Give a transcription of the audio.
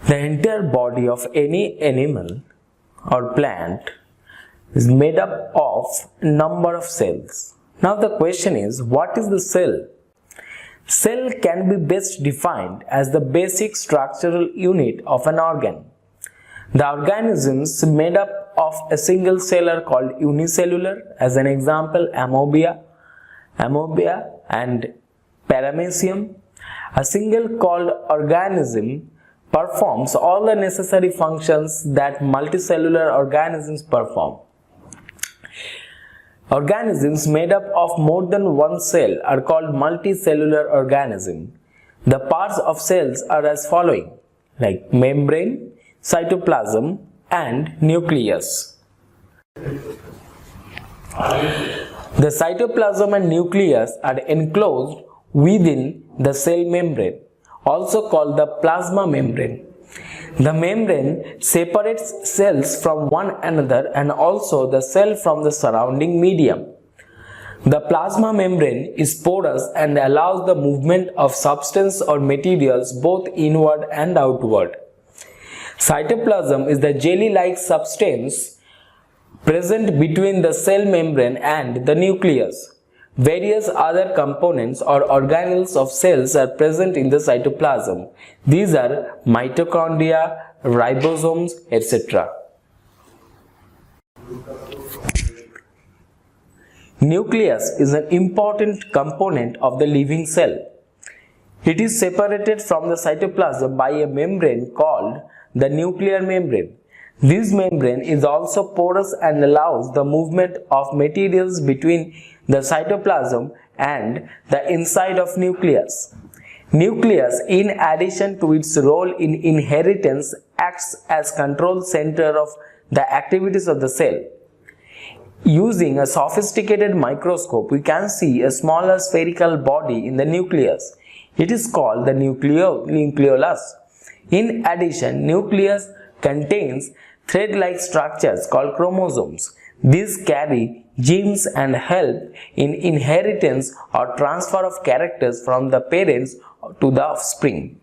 The entire body of any animal or plant is made up of a number of cells. Now the question is, what is the cell? Cell can be best defined as the basic structural unit of an organ. The organisms made up of a single cell are called unicellular. As an example, amobia and paramecium. A single celled organism performs all the necessary functions that multicellular organisms perform. Organisms made up of more than one cell are called multicellular organism. The parts of cells are as following, like membrane, cytoplasm and nucleus. The cytoplasm and nucleus are enclosed within the cell membrane, also called the plasma membrane. The membrane separates cells from one another and also the cell from the surrounding medium. The plasma membrane is porous and allows the movement of substance or materials both inward and outward. Cytoplasm is the jelly-like substance present between the cell membrane and the nucleus. Various other components or organelles of cells are present in the cytoplasm. These are mitochondria, ribosomes, etc. Nucleus is an important component of the living cell. It is separated from the cytoplasm by a membrane called the nuclear membrane. This membrane is also porous and allows the movement of materials between the cytoplasm and the inside of nucleus. Nucleus, in addition to its role in inheritance, acts as control center of the activities of the cell. Using a sophisticated microscope, we can see a smaller spherical body in the nucleus. It is called the nucleolus. In addition, nucleus contains thread-like structures called chromosomes. These carry genes and help in inheritance or transfer of characters from the parents to the offspring.